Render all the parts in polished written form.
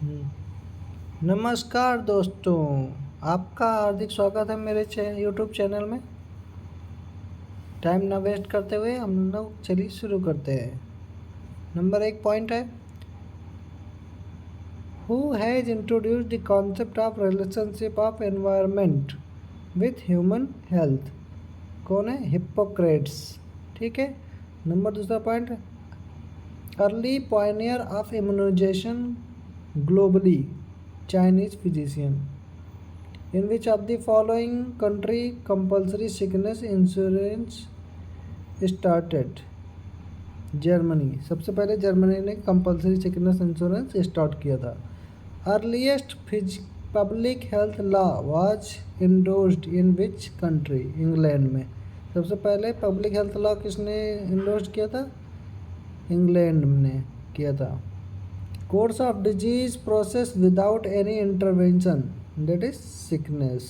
नमस्कार दोस्तों, आपका हार्दिक स्वागत है मेरे यूट्यूब चैनल में। टाइम ना वेस्ट करते हुए हम लोग चलिए शुरू करते हैं। नंबर 1 पॉइंट है, who has introduce the concept of relationship of environment with human health. कौन है? हिप्पोक्रेट्स। ठीक है। नंबर दूसरा point, early pioneer of immunization globally, Chinese physician. In which of the following country compulsory sickness insurance started? Germany. सबसे पहले Germany ने compulsory sickness insurance start किया था। Earliest public health law was endorsed in which country? England में। सबसे पहले public health law किसने endorse किया था? इंग्लैंड ने किया था। Course of disease process without any intervention, that is sickness.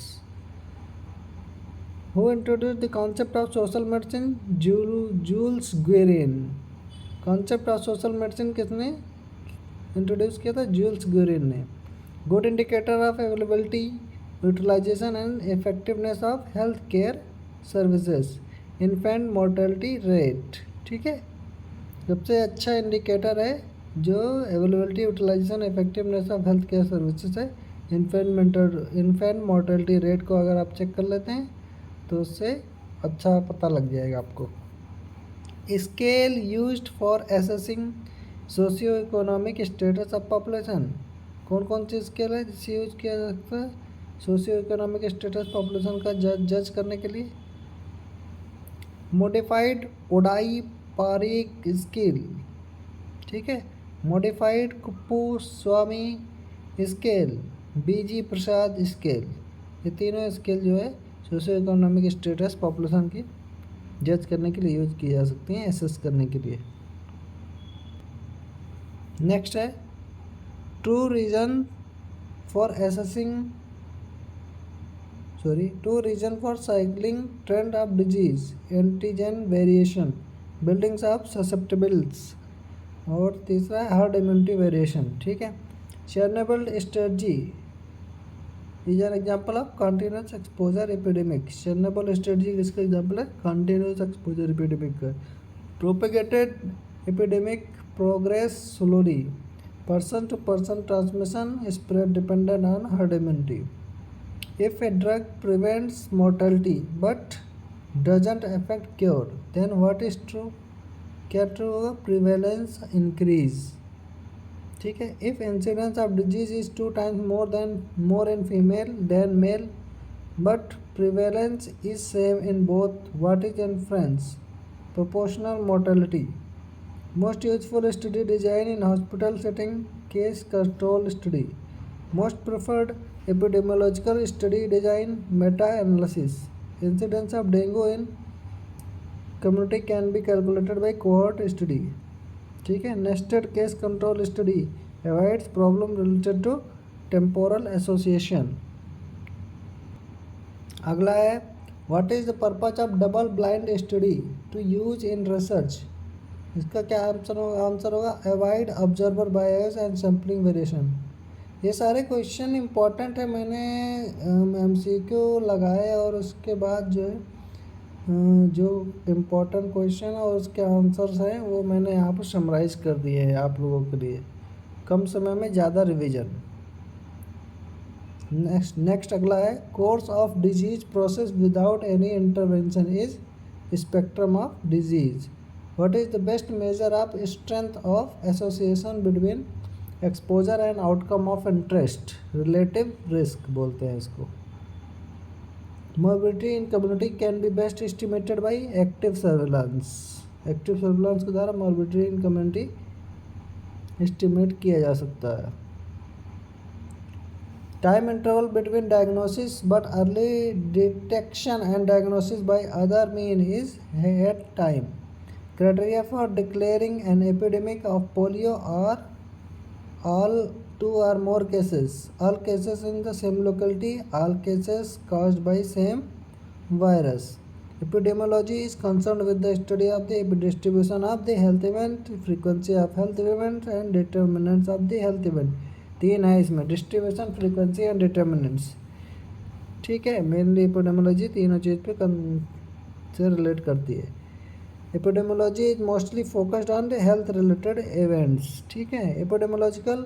Who introduced the concept of social medicine? Jules Guerin. Concept of social medicine किसने इंट्रोड्यूस किया था? जूल्स ग्वेरिन ने। Good indicator of availability, utilization and effectiveness of health care services, infant mortality rate. ठीक है। सबसे अच्छा indicator है जो availability, utilization, effectiveness of health care services है। इन्फेंट मोर्टेलिटी रेट को अगर आप चेक कर लेते हैं तो उससे अच्छा पता लग जाएगा आपको। Scale used for assessing socio economic status of population. कौन कौन सी स्केल है जिससे यूज किया जा सकता है सोशियो इकोनॉमिक स्टेटस पॉपुलेशन का जज करने के लिए? Modified Udai Pareek scale. ठीक है। Modified Kuppuswamy scale, BG Prasad scale. ये तीनों स्केल जो है सोशियो इकोनॉमिक स्टेटस पॉपुलेशन की जज करने के लिए यूज की जा सकती हैं, एसेस करने के लिए। नेक्स्ट है, two reason for cycling trend of disease, antigen variation, buildings of susceptibles, और तीसरा है हर्ड इम्यूनिटी वेरिएशन। ठीक है। Chernobyl strategy is an example of continuous exposure epidemic. Chernobyl strategy किसका एग्जाम्पल है? कंटिन्यूस एक्सपोजर एपिडेमिक का। Propagated epidemic progress slowly, person to person transmission spread dependent on herd immunity. If a drug prevents mortality but doesn't affect cure, then what is true? क्या true होगा? Prevalence increase. ठीक है। If incidence of disease is 2 times more in female than male but prevalence is same in both, what is influence? Proportional mortality. Most useful study design in hospital setting, case control study. Most preferred epidemiological study design, meta analysis. Incidence of dengue in community can be calculated by cohort study. ठीक है। Nested case control study avoids problem related to temporal association. अगला है, what is the purpose of double blind study to use in research? इसका क्या answer होगा? Avoid observer bias and sampling variation. ये सारे question important है, मैंने MCQ लगाए और उसके बाद जो है जो इम्पोर्टेंट क्वेश्चन है और उसके आंसर्स हैं वो मैंने यहाँ पर समराइज़ कर दिए हैं आप लोगों के लिए, कम समय में ज़्यादा रिवीजन। नेक्स्ट अगला है, course of disease process without any intervention is spectrum of disease. What is the best measure of strength of association between exposure and outcome of interest? Relative risk बोलते हैं इसको। Morbidity in community can B best estimated by active surveillance. Active surveillance के द्वारा morbidity इन community estimate किया जा सकता है। Time interval between diagnosis but early detection and diagnosis by other mean is head time. Criteria for declaring an epidemic of polio are all 2 or more cases, all cases in the same locality, all cases caused by same virus. Epidemiology is concerned with the study of the distribution of the health event, frequency of health event and determinants of the health event. तीन है इसमें, distribution, frequency and determinants. ठीक है, mainly epidemiology तीनों चीज़ पे से relate करती है। Epidemiology is mostly focused on the health related events. ठीक है, epidemiological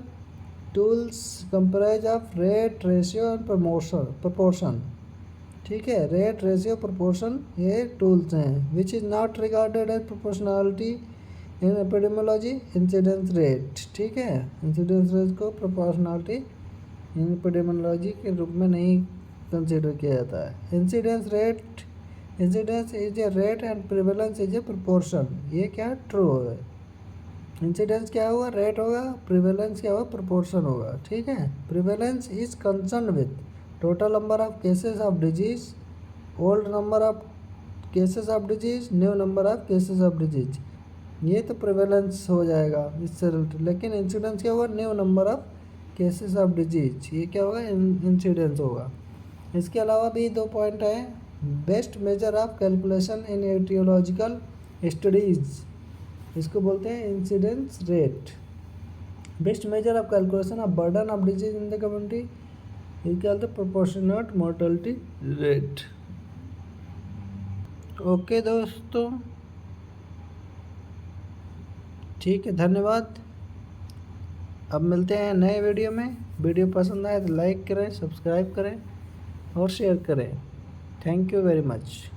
tools comprise of rate, ratio and proportion. ठीक है, रेट, रेशियो, प्रोपोर्शन ये टूल्स हैं। Which is not regarded as proportionality in epidemiology, incidence rate. ठीक है, incidence rate को proportionality in epidemiology के रूप में नहीं कंसिडर किया जाता है। Incidence is a rate and prevalence is a proportion. ये क्या ट्रू है? इंसिडेंस क्या होगा? रेट होगा। प्रिवेलेंस क्या होगा? प्रोपोर्शन होगा। ठीक है, prevalence is concern with total number of cases of disease, old number of cases of disease, new number of cases of disease. ये तो प्रिवेलेंस हो जाएगा इससे रिलेटेड। लेकिन इंसिडेंस क्या होगा? New number of cases of disease. ये क्या होगा? इंसिडेंस होगा। इसके अलावा भी दो पॉइंट हैं। Best measure of calculation in aetiological studies, इसको बोलते हैं incidence rate. Best measure of calculation of burden of disease in the community, ये क्या होता है? Proportionate mortality rate. ओके दोस्तों, ठीक है, धन्यवाद। अब मिलते हैं नए वीडियो में। वीडियो पसंद आए तो लाइक करें, सब्सक्राइब करें और शेयर करें। Thank you very much.